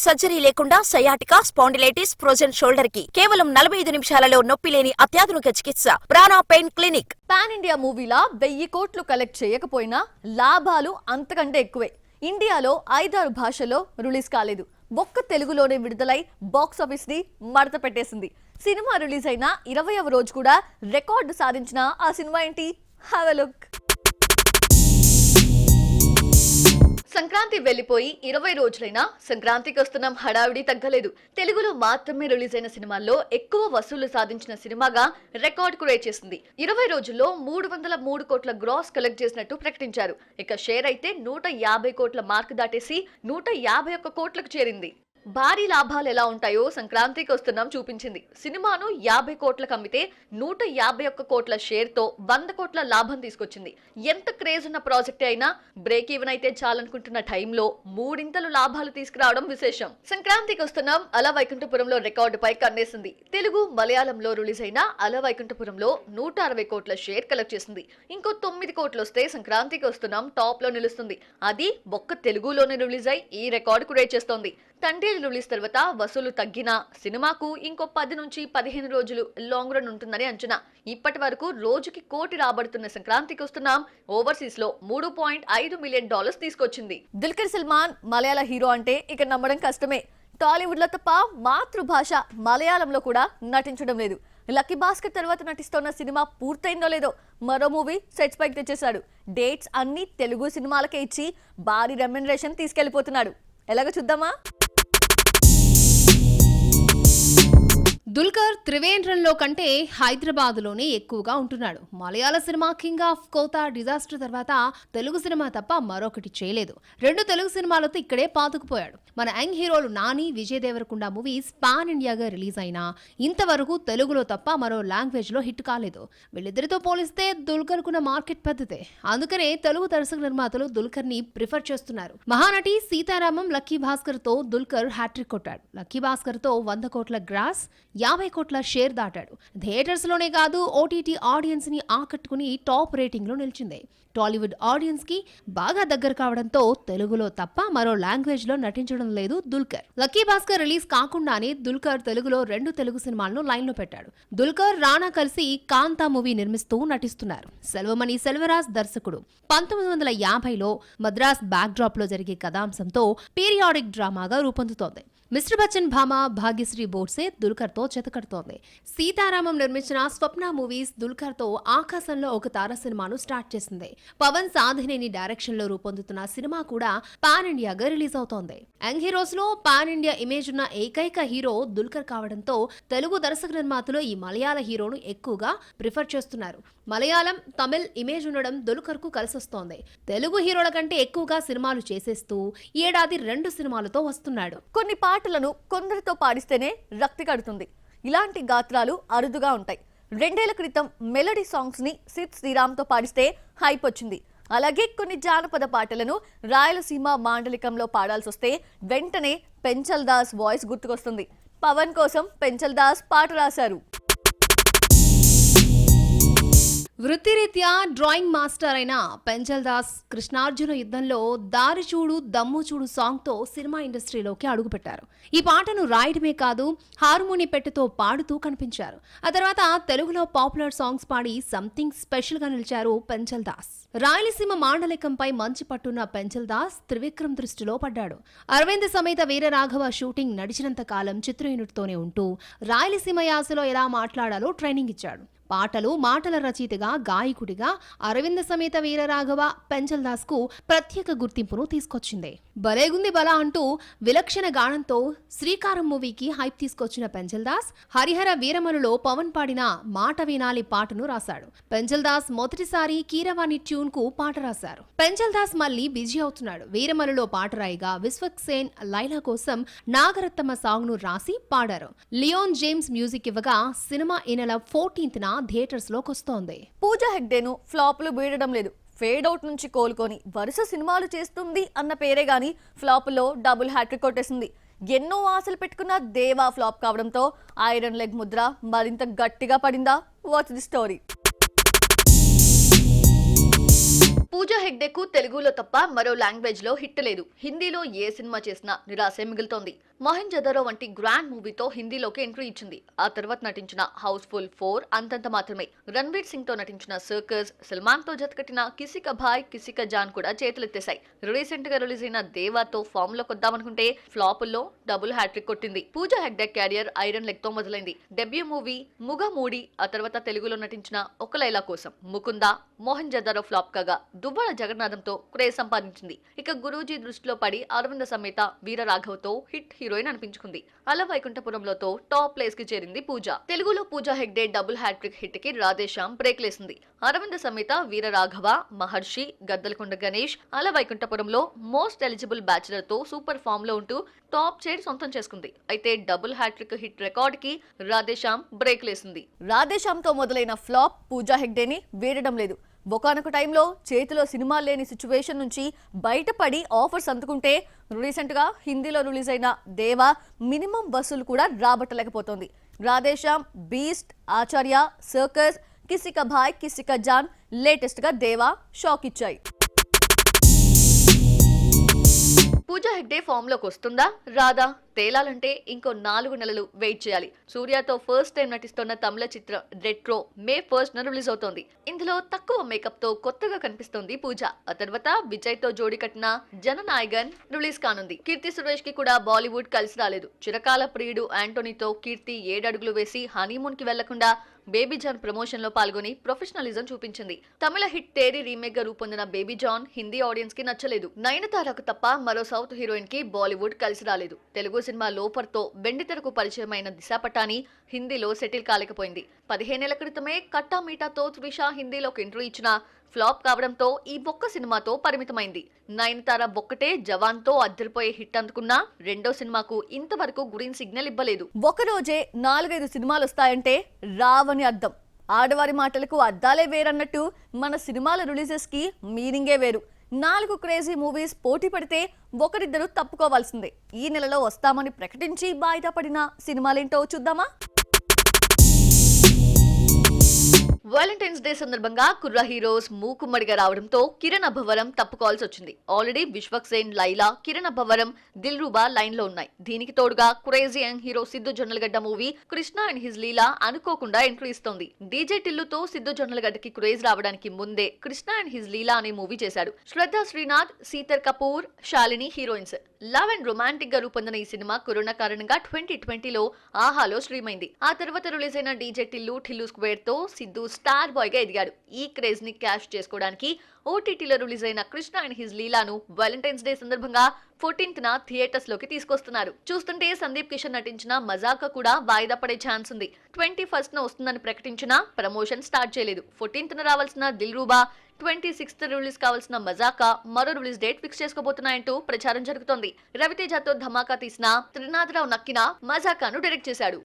Surgery లేకుండా sciatica, spondylitis, frozen shoulder కి కేవలం 45 నిమిషాలలో నొప్పి లేని అత్యాధునిక చికిత్స ప్రాణ పెయిన్ క్లినిక్. పాన్ ఇండియా మూవీలా 1000 కోట్లు కలెక్ట్ చేయకపోయినా లాభాలు అంతకంటే ఎక్కువే. ఇండియాలో 5-6 భాషల్లో రిలీజ్ కాలేదు, ఒక్క తెలుగులోనే విడుదలై బాక్సాఫీస్ ని మడత పెట్టేసింది. సినిమా రిలీజ్ అయిన 20వ రోజు కూడా రికార్డు సాధించిన ఆ సినిమా ఏంటి? Have a look. సంక్రాంతి వెళ్లిపోయి 20 రోజులైనా సంక్రాంతికి వస్తున్న హడావిడి తగ్గలేదు. తెలుగులో మాత్రమే రిలీజ్ అయిన సినిమాల్లో ఎక్కువ వసూళ్లు సాధించిన సినిమాగా రికార్డ్ క్రియేట్ చేసింది. 20 రోజుల్లో 303 కోట్ల గ్రాస్ కలెక్ట్ చేసినట్టు ప్రకటించారు. ఇక షేర్ అయితే 150 కోట్ల మార్క్ దాటేసి 151 కోట్లకు చేరింది. భారీ లాభాలు ఎలా ఉంటాయో సంక్రాంతికి వస్తున్నాం చూపించింది. సినిమాను 50 కోట్లకు అమ్మితే 151 కోట్ల షేర్ తో 100 కోట్ల లాభం తీసుకొచ్చింది. ఎంత క్రేజ్ ఉన్న ప్రాజెక్ట్ అయినా బ్రేక్ ఈవెన్ అయితే చాలనుకుంటున్న టైంలో 3 లాభాలు తీసుకురావడం విశేషం. సంక్రాంతికి వస్తున్నాం అల వైకుంఠపురంలో రికార్డుపై కన్నేసింది. తెలుగు, మలయాళంలో రిలీజ్ అయిన అల వైకుంఠపురంలో 160 కోట్ల షేర్ కలెక్ట్ చేసింది. ఇంకో 9 కోట్లు వస్తే సంక్రాంతికి వస్తున్నాం టాప్ లో నిలుస్తుంది. అది ఒక్క తెలుగులోనే రిలీజ్ అయి ఈ రికార్డు క్రియేట్ చేస్తోంది. తండ్రి రిలీజ్ తర్వాత వసూలు తగ్గినా సినిమాకు ఇంకో 10 నుంచి 15 రోజులు లాంగ్ రన్ ఉంటుందని అంచనా. ఇప్పటి వరకు రోజుకి కోటి రాబడుతున్న సంక్రాంతికి వస్తున్నాం ఓవర్సీస్ లో $3.5 మిలియన్ తీసుకొచ్చింది. దుల్కర్ సల్మాన్ మలయాళ హీరో అంటే ఇక నమ్మడం కష్టమే. టాలీవుడ్ లో తప్ప మాతృభాష మలయాళంలో కూడా నటించడం లేదు. లక్కీ భాస్కర్ తర్వాత నటిస్తున్న సినిమా పూర్తయిందో లేదో మరో మూవీ సెట్స్ పైకి తెచ్చేశాడు. డేట్స్ అన్ని తెలుగు సినిమాలకే ఇచ్చి భారీ రెమ్యునరేషన్ తీసుకెళ్లిపోతున్నాడు. ఎలాగో చూద్దామా. దుల్కర్ త్రివేంద్రంలో కంటే హైదరాబాద్లోనే ఎక్కువగా ఉంటున్నాడు. మలయాళ సినిమా కింగ్ ఆఫ్ కోతా డిజాస్టర్ తర్వాత తెలుగు సినిమా తప్ప మరొకటి చేయలేదు. 2 తెలుగు సినిమాలతో ఇక్కడే పాతుకుపోయాడు. మన యంగ్ హీరోలు నాని, విజయ్ దేవరకొండ మూవీస్ పాన్ ఇండియాగా రిలీజ్ అయినా ఇంతవరకు తెలుగులో తప్ప మరో లాంగ్వేజ్ లో హిట్ కాలేదు. వీళ్ళిద్దరితో పోలిస్తే దుల్కర్ కున్న మార్కెట్ పెద్దదే. అందుకనే తెలుగు దర్శక నిర్మాతలు దుల్కర్ ని ప్రిఫర్ చేస్తున్నారు. మహానటి సీతారామం లక్కీ భాస్కర్ తో దుల్కర్ హ్యాట్రిక్ కొట్టాడు. లక్కీ భాస్కర్ తో 100 కోట్ల గ్రాస్, 50 కోట్ల షేర్ దాటాడు. థియేటర్స్ లోనే కాదు ఓటీటీ ఆడియన్స్ ని ఆకట్టుకుని టాప్ రేటింగ్ లో నిలిచింది. టాలీవుడ్ ఆడియన్స్ కి బాగా దగ్గర కావడంతో తెలుగులో తప్ప మరో లాంగ్వేజ్ లో నటించడం లేదు దుల్కర్. లక్కీ భాస్కర్ రిలీజ్ కాకుండానే దుల్కర్ తెలుగులో 2 తెలుగు సినిమాలను లైన్ లో పెట్టాడు. దుల్కర్, రానా కలిసి కాంతా మూవీ నిర్మిస్తూ నటిస్తున్నారు. సెల్వమణి సెల్వరాజ్ దర్శకుడు. 1950లో మద్రాస్ బ్యాక్ డ్రాప్ లో జరిగే కథాంశంతో పీరియాడిక్ డ్రామాగా రూపొందుతోంది. మిస్టర్ బచ్చన్ భామ భాగ్యశ్రీ బోర్సే దుల్కర్ తో జతకడుతోంది. సీతారామం నిర్మించిన స్వప్న మూవీస్ దుల్కర్ తో ఆకాశంలో ఒక తార సినిమాను స్టార్ట్ చేసింది. పవన్ సాధినేని డైరెక్షన్ లో రూపొందుతున్న సినిమా కూడా పాన్ ఇండియాగా రిలీజ్ అవుతోంది. యంగ్ హీరోస్ లో పాన్ ఇండియా ఇమేజ్ ఉన్న ఏకైక హీరో దుల్కర్ కావడంతో తెలుగు దర్శక నిర్మాతలు ఈ మలయాళ హీరోను ఎక్కువగా ప్రిఫర్ చేస్తున్నారు. మలయాళం, తమిళ్ ఇమేజ్ ఉండడం దుల్కర్ కు కలిసొస్తోంది. తెలుగు హీరోల కంటే ఎక్కువగా సినిమాలు చేసేస్తూ ఏడాది 2 సినిమాలతో వస్తున్నాడు. కొన్ని పాటలను కొందరితో పాడిస్తేనే రక్తి కడుతుంది. ఇలాంటి గాత్రాలు అరుదుగా ఉంటాయి. 2 ఏళ్ల క్రితం మెలోడీ సాంగ్స్ ని సిద్ శ్రీరామ్తో పాడిస్తే హైప్ వచ్చింది. అలాగే కొన్ని జానపద పాటలను రాయలసీమ మాండలికంలో పాడాల్సి వస్తే వెంటనే పెంచల్ దాస్ వాయిస్ గుర్తుకొస్తుంది. పవన్ కోసం పెంచల్ దాస్ పాట రాశారు. వృత్తిరీత్యా డ్రాయింగ్ మాస్టర్ అయిన పెంచల్ దాస్ కృష్ణార్జున యుద్ధంలో దారి చూడు దమ్ము చూడు సాంగ్ తో సినిమా ఇండస్ట్రీలోకి అడుగుపెట్టారు. ఈ పాటను రాయడమే కాదు హార్మోని పెట్టెతో పాడుతూ కనిపించారు. ఆ తర్వాత తెలుగులో పాపులర్ సాంగ్స్ పాడి సంథింగ్ స్పెషల్ గా నిలిచారు పెంచల్ దాస్. రాయలసీమ మాండలికంపై మంచి పట్టున్న పెంచల్ దాస్ త్రివిక్రమ్ దృష్టిలో పడ్డాడు. అరవింద్ సమేత వీరరాఘవ షూటింగ్ నడిచినంత కాలం చిత్ర యూనిట్ తోనే ఉంటూ రాయలసీమ యాసలో ఎలా మాట్లాడాలో ట్రైనింగ్ ఇచ్చాడు. పాటలు, మాటల రచయితగా, గాయకుడిగా అరవింద సమేత వీరరాఘవ పెంచల్ దాస్ కు ప్రత్యేక గుర్తింపును తీసుకొచ్చింది. బలేగుంది బలా అంటూ విలక్షణ గానంతో శ్రీకారం మూవీకి హైప్ తీసుకొచ్చిన పెంచల్ దాస్ హరిహర వీరమలులో పవన్ పాడిన మాట వినాలి పాటను రాశాడు. పెంచల్ దాస్ మొదటిసారి కీరవాణి ట్యూన్ కు పాట రాశారు. పెంచల్ దాస్ మళ్లీ బిజీ అవుతున్నాడు. వీరమలులో పాట రాయిగా విశ్వక్సేన్ లైలా కోసం నాగరత్తమ్మ సాంగ్ ను రాసి పాడారు. లియోన్ జేమ్స్ మ్యూజిక్ ఇవ్వగా సినిమా ఈ నెల 14న థియేటర్స్ లోకి వస్తోంది. పూజా హెగ్డేను ఫ్లాపులు వీడడం లేదు. ఫేడ్ అవుట్ నుంచి కోలుకొని వరుస సినిమాలు చేస్తుంది అన్న పేరే గాని ఫ్లాపుల్లో డబుల్ హ్యాట్రిక్ కొట్టేసింది. ఎన్నో ఆశలు పెట్టుకున్న దేవా ఫ్లాప్ కావడంతో ఐరన్ లెగ్ ముద్ర మరింత గట్టిగా పడిందా? Watch the story. పూజా హెగ్డేకు తెలుగులో తప్ప మరో లాంగ్వేజ్ లో హిట్ లేదు. హిందీలో ఏ సినిమా చేసినా నిరాశే మిగులుతోంది. మొహంజదారో వంటి గ్రాండ్ మూవీతో హిందీలోకి ఎంట్రీ ఇచ్చింది. ఆ తర్వాత నటించిన హౌస్ఫుల్ 4 అంతంత మాత్రమే. రణ్వీర్ సింగ్ తో నటించిన సర్కస్, సల్మాన్ తో జతకట్టిన కిసి కా భాయ్ కిసి కా జాన్ కూడా చేతులెత్తేశాయి. రీసెంట్ గా రిలీజ్ అయిన దేవాతో ఫామ్ లో కొద్దామనుకుంటే ఫ్లాపుల్లో డబుల్ హ్యాట్రిక్ కొట్టింది. Pooja Hegde carrier iron leg తో మొదలైంది. డెబ్యూ మూవీ ముగమూడి, ఆ తర్వాత తెలుగులో నటించిన ఒక లైలా కోసం ముకుంద, మొహంజదారో ఫ్లాప్ కాగా దువ్వాడ జగన్నాథంతో క్రేజ్ సంపాదించింది. ఇక గురూజీ దృష్టిలో పడి అరవింద సమేత వీరరాఘవతో హిట్ హీరోయిన్ అనిపించుకుంది. అల వైకుంఠపురంలోతో టాప్ ప్లేస్ కి చేరింది పూజ. తెలుగులో Pooja Hegde double hat trick hit కి రాధేశ్యామ్ బ్రేక్ లేసింది. అరవింద సమేత వీరరాఘవ, మహర్షి, గద్దలకొండ గణేష్, అల వైకుంఠపురంలో మోస్ట్ ఎలిజిబుల్ బ్యాచిలర్ తో సూపర్ ఫామ్ లో ఉంటూ టాప్ చైర్ సొంతం చేసుకుంది. అయితే డబుల్ హ్యాట్రిక్ హిట్ రికార్డ్ కి రాధేశ్యామ్ బ్రేక్ లేసింది. రాధేశ్యామ్ తో మొదలైన ఫ్లాప్ పూజా హెగ్డేని వీడడం లేదు. ఒకనొక టైంలో చేతిలో సినిమా లేని సిచ్యువేషన్ నుంచి బయటపడి ఆఫర్స్ అందుకుంటే రీసెంట్ గా హిందీలో రిలీజ్ అయిన దేవా మినిమం వసూలు కూడా రాబట్టలేకపోతోంది. రాధేశ్యామ్, బీస్ట్, ఆచార్య, సర్కస్, కిసి కా భాయ్ కిసి కా జాన్ లేటెస్ట్ గా దేవా షాక్ ఇచ్చాయి. పూజా హెగ్డే ఫామ్ లోకి వస్తుందా రాదా తేలాలంటే ఇంకో 4 నెలలు వెయిట్ చేయాలి. సూర్యతో ఫస్ట్ టైం నటిస్తున్న తమిళ చిత్రం రెట్రో మే 1న రిలీజ్ అవుతోంది. ఇందులో తక్కువ మేకప్ తో కొత్తగా కనిపిస్తోంది పూజ. ఆ తర్వాత విజయ్ తో జోడీ కట్టిన జననాయగన్ రిలీజ్ కానుంది. కీర్తి సురేష్ కి కూడా బాలీవుడ్ కలిసి రాలేదు. చిరకాల ప్రియుడు యాంటోనీతో కీర్తి 7 అడుగులు వేసి హనీమూన్ కి వెళ్లకుండా బేబీ జాన్ ప్రమోషన్ లో పాల్గొని ప్రొఫెషనలిజం చూపించింది. తమిళ హిట్ తేరి రీమేక్ గా రూపొందిన బేబీ జాన్ హిందీ ఆడియన్స్ కి నచ్చలేదు. నయనతారకు తప్ప మరో సౌత్ హీరోయిన్ కి బాలీవుడ్ కలిసి రాలేదు. తెలుగు సినిమా లోపర్ తో వెండితెరకు పరిచయమైన దిశా పటాని హిందీలో సెటిల్ కాలేకపోయింది. 15 ఏళ్ల క్రితమే కట్టా మీటాతో త్రిష హిందీలోకి ఎంట్రీ ఇచ్చిన ఫ్లాప్ కావడంతో ఈ ఒక్క సినిమాతో పరిమితమైంది. నయనతార ఒక్కటే జవాన్ తో అద్దరిపోయే హిట్ అందుకున్నా రెండో సినిమాకు ఇంతవరకు గ్రీన్ సిగ్నల్ ఇవ్వలేదు. ఒక రోజే 4-5 సినిమాలు వస్తాయంటే రావని అర్థం. ఆడవారి మాటలకు అద్దాలే వేరన్నట్టు మన సినిమాల రిలీజెస్ కి మీనింగే వేరు. 4 క్రేజీ మూవీస్ పోటీ పడితే ఒకరిద్దరు తప్పుకోవాల్సిందే. ఈ నెలలో వస్తామని ప్రకటించి వాయిదా పడిన సినిమాలేంటో చూద్దామా? వాలంటైన్స్ డే సందర్భంగా కుర్ర హీరోస్ మూకుమ్మడిగా రావడంతో కిరణ్ అబ్బవరం తప్పుకోవాల్సి వచ్చింది. ఆల్రెడీ విశ్వక్ సేన్, లైలా, కిరణ్ అబ్బవరం, దిల్రూబా లైన్ లో ఉన్నాయి. దీనికి తోడుగా crazy young hero Siddhu Jonnalagadda movie Krishna and his Leela అనుకోకుండా ఎంట్రీ ఇస్తోంది. డీజే టిల్లుతో సిద్ధు జొన్నలగడ్డకి క్రేజ్ రావడానికి ముందే కృష్ణ అండ్ హిజ్ లీలా అనే మూవీ చేశాడు. శ్రద్ధ శ్రీనాథ్, సీతర్ Kapoor, Shalini heroines. Love and romantic గా రూపొందిన ఈ సినిమా కరోనా కారణంగా 2020లో ఆహాలో స్ట్రీమ్ అయింది. ఆ తర్వాత రిలీజ్ అయిన డీజే టిల్లు, టిల్లు స్క్వేర్ తో సిద్ధు స్టార్ బాయ్ గా ఎదిగాడు. ఈ క్రేజ్ ని క్యాష్ చేసుకోవడానికి ఓటీటీలో రిలీజ్ అయిన కృష్ణ అండ్ హిజ్ లీలాను వాలంటైన్స్ డే సందర్భంగా 14న థియేటర్స్ లోకి తీసుకొస్తున్నారు. చూస్తుంటే సందీప్ కిషన్ నటించిన మజాకా కూడా వాయిదా పడే ఛాన్స్ ఉంది. 21న వస్తుందని ప్రకటించినా ప్రమోషన్ స్టార్ట్ చేయలేదు. 14న రావాల్సిన దిల్రూబా, 26th రిలీజ్ కావాల్సిన మజాకా మరో రిలీజ్ డేట్ ఫిక్స్ చేసుకోబోతున్నాయంటూ ప్రచారం జరుగుతోంది. రవితేజతో ధమాకా తీసిన త్రినాథరావు నక్కిన మజాకాను డైరెక్ట్ చేశాడు.